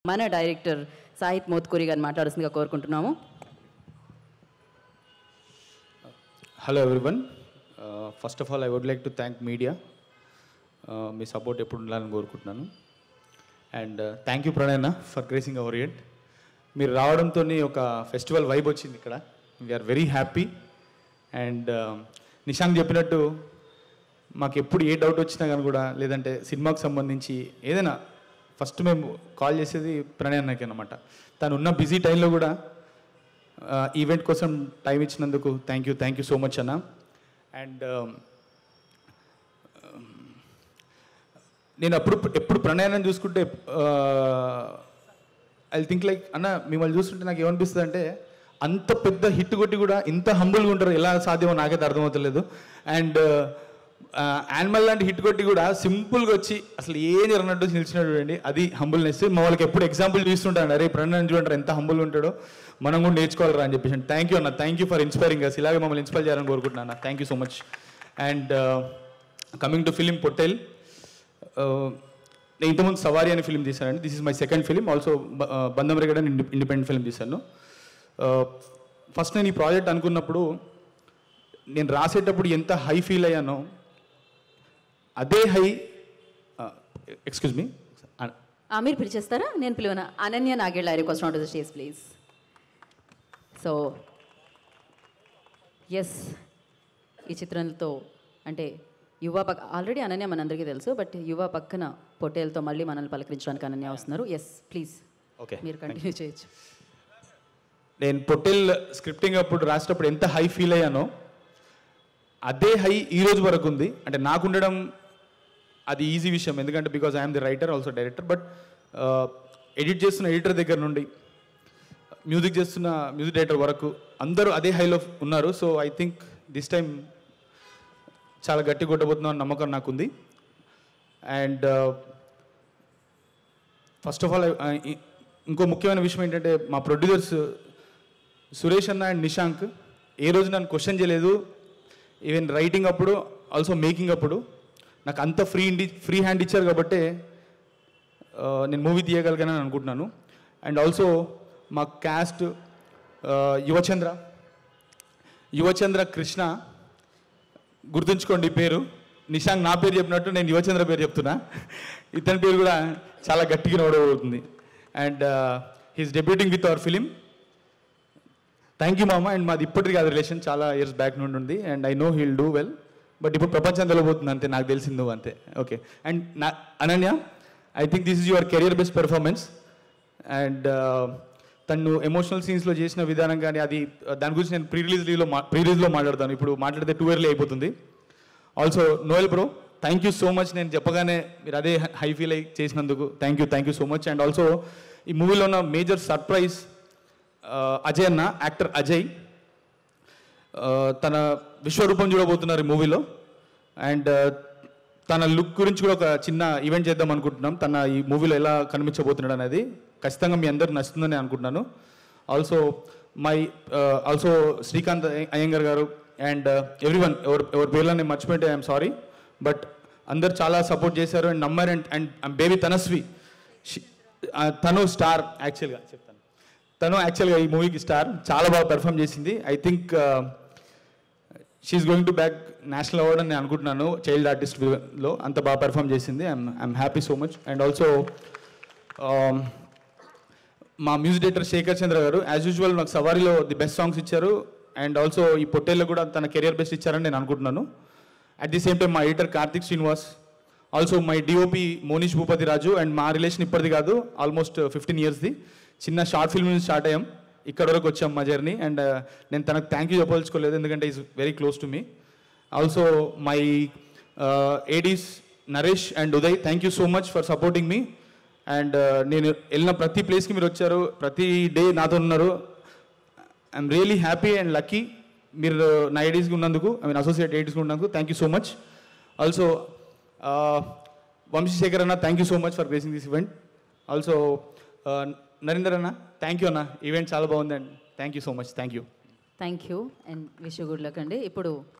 మన డైరెక్టర్ సాహిత్ మోత్కూరి గారిని మాట్లాడాల్సిందిగా కోరుకుంటున్నాము. Hello everyone, first of all I would like to thank media. మీ సపోర్ట్ ఎప్పుడు ఉండాలని కోరుకుంటున్నాను. And thank you Pranay for gracing our event. మీరు రావడంతో ఒక ఫెస్టివల్ వైబ్ వచ్చింది ఇక్కడ. We are very happy. And Nishank చెప్పినట్టు మాకు ఎప్పుడు ఏ డౌట్ వచ్చినా కానీ కూడా, లేదంటే సినిమాకు సంబంధించి ఏదైనా ఫస్ట్ మేము కాల్ చేసేది ప్రణయ్ అన్నకి అనమాట. తను ఉన్న బిజీ టైంలో కూడా ఈవెంట్ కోసం టైం ఇచ్చినందుకు థ్యాంక్ యూ సో మచ్ అన్న. అండ్ నేను ఎప్పుడు ప్రణయాన్ని చూసుకుంటే ఐ థింక్ లైక్ అన్న, మిమ్మల్ని చూస్తుంటే నాకు ఏమనిపిస్తుంది అంటే, అంత పెద్ద హిట్ కొట్టి కూడా ఇంత హంబుల్గా ఉంటారు, ఎలా సాధ్యమో నాకైతే అర్థమవుతలేదు. అండ్ యానిమల్ లాంటి హిట్ కొట్టి కూడా సింపుల్గా వచ్చి అసలు ఏం జరగనట్టు నిలిచినట్టు చూడండి, అది హంబుల్నెస్. మా వాళ్ళకి ఎప్పుడు ఎగ్జాంపుల్ చూస్తుంటాను, అరే ప్రణయ్ చూడండి ఎంత హంబుల్గా ఉంటాడో, మనం కూడా నేర్చుకోవాలరా అని చెప్పేసి. థ్యాంక్ యూ అన్న, thank you for inspiring us. ఇలాగే మమ్మల్ని ఇన్స్పైర్ చేయాలని కోరుకుంటున్నాను అన్న. Thank you so much. And coming to film Pottel, నేను ఇంతకుముందు సవారీ అనే ఫిలిం తీశానండి. This is my second film. Also Bandham Regad అని ఇండిపెండెంట్ ఫిలిం తీశాను. ఫస్ట్ నేను ఈ ప్రాజెక్ట్ అనుకున్నప్పుడు, నేను రాసేటప్పుడు ఎంత హై ఫీల్ అయ్యానో అదే హై. ఎక్స్క్యూజ్ మీ, మీరు పిలిచేస్తారా? నేను పిలువనా? Ananya Nagella, I request on to the stage please. So yes, ఈ చిత్రంతో అంటే యువ పక్క ఆల్రెడీ అనన్య మనందరికీ తెలుసు, బట్ యువ పక్కన పొట్టేల్తో మళ్ళీ మనల్ని పలకరించడానికి అనన్య వస్తున్నారు. ఎస్ ప్లీజ్, ఓకే, మీరు కంటిన్యూ చేయొచ్చు. నేను పొట్టేల్ స్క్రిప్టింగ్ అప్పుడు రాసేటప్పుడు ఎంత హై ఫీల్ అయ్యానో అదే హై ఈ రోజు వరకు ఉంది. అంటే నాకు ఉండడం అది ఈజీ విషయం, ఎందుకంటే because I'm the writer also director. But edit చేస్తున్న ఎడిటర్ దగ్గర నుండి మ్యూజిక్ చేస్తున్న మ్యూజిక్ డైరెక్టర్ వరకు అందరూ అదే హైలో ఉన్నారు. So I think this time చాలా గట్టి కొట్టబోతున్నాం అని నమ్మకం నాకుంది. అండ్ ఫస్ట్ ఆఫ్ ఆల్ ఇంకో ముఖ్యమైన విషయం ఏంటంటే, మా ప్రొడ్యూసర్స్ సురేష్ అన్న అండ్ నిశాంక్ ఏ రోజు నన్ను క్వశ్చన్ చేయలేదు. ఈవెన్ రైటింగ్ అప్పుడు, ఆల్సో మేకింగ్ అప్పుడు నాకు అంత ఫ్రీ హ్యాండ్ ఇచ్చారు కాబట్టి నేను మూవీ తీయగలిగానని అనుకుంటున్నాను. అండ్ ఆల్సో మా క్యాస్ట్ యువచంద్ర కృష్ణ, గుర్తుంచుకోండి ఈ పేరు. నిశాంక్ నా పేరు చెప్పినట్టు నేను యువచంద్ర పేరు చెప్తున్నా. ఇతని పేరు కూడా చాలా గట్టిగా నోడబోతుంది. And he's debuting with our film. Thank you మామ. అండ్ మాది ఇప్పటిది కాదు రిలేషన్, చాలా ఇయర్స్ బ్యాక్ నుండి ఉంది. And I know he'll do well. But ఇప్పుడు ప్రపంచం తెలియబోతుంది అంతే, నాకు తెలిసింది అంతే. Okay. And Ananya, I think this is your career best performance. And తను ఎమోషనల్ సీన్స్లో చేసిన విధానం కానీ, అది దాని గురించి నేను ప్రీ రిలీజ్లో మాట్లాడతాను. ఇప్పుడు మాట్లాడితే 2 ఇయర్లీ అయిపోతుంది. Also Noel bro, thank you so much. నేను చెప్పగానే మీరు అదే హై ఫీల్ అయి చేసినందుకు thank you so much. And also ఈ మూవీలో ఉన్న మేజర్ సర్ప్రైజ్ అజయ్ అన్న, యాక్టర్ అజయ్. తన విశ్వరూపం చూడబోతున్నారు ఈ మూవీలో. అండ్ తన లుక్ గురించి కూడా ఒక చిన్న ఈవెంట్ చేద్దాం అనుకుంటున్నాం. తన ఈ మూవీలో ఎలా కనిపించబోతున్నాడు అనేది ఖచ్చితంగా మీ అందరికి నచ్చుతుందని అనుకుంటున్నాను. ఆల్సో శ్రీకాంత్ అయ్యంగర్ గారు అండ్ ఎవ్రీవన్, ఎవరి పేర్లో నేను మర్చిపోయింటే ఐఎమ్ సారీ. బట్ అందరు చాలా సపోర్ట్ చేశారు అండ్ నమ్మారు. అండ్ బేబీ తనస్వి, తను స్టార్. తను యాక్చువల్గా ఈ మూవీకి స్టార్, చాలా బాగా పెర్ఫామ్ చేసింది. I think she is going to bag national award అని నేను అనుకుంటున్నాను. చైల్డ్ ఆర్టిస్ట్లో అంత బాగా పెర్ఫామ్ చేసింది. I'm happy so much. And also మా music director Shekhar Chandra garu as usual నాకు సవారీలో ది బెస్ట్ సాంగ్స్ ఇచ్చారు. అండ్ ఆల్సో ఈ పొట్టేల్లో కూడా తన కెరియర్ బెస్ట్ ఇచ్చారని నేను అనుకుంటున్నాను. అట్ ది సేమ్ టైం మా editor Karthik Srinivas, also my DOP Monish Bhupathi Raju. And మా రిలేషన్ ఇప్పటిది కాదు, ఆల్మోస్ట్ 15 ఇయర్స్ది. చిన్న షార్ట్ ఫిల్మ్ నుంచి స్టార్ట్ అయ్యాం, ఇక్కడ వరకు వచ్చాం మా జర్నీ. అండ్ నేను తనకు థ్యాంక్ యూ చెప్పదలుచుకోలేదు, ఎందుకంటే is very close to me. Also my Aedes Naresh and Uday, thank you so much for supporting me. And నేను వెళ్ళిన ప్రతి ప్లేస్కి మీరు వచ్చారు, ప్రతి డే నాతో ఉన్నారు. I'm really happy and lucky మీరు నా ఏడీస్కి ఉన్నందుకు, ఐ మీన్ అసోసియేట్ ఏడీస్కి ఉన్నందుకు. Thank you so much. Also Vamshi Shekhar అన్న, thank you so much for gracing this event. Also Narender అన్న, థ్యాంక్ యూ అన్న, ఈవెంట్ చాలా బాగుంది and thank you so much. Thank you and wish you good luck అండి. ఇప్పుడు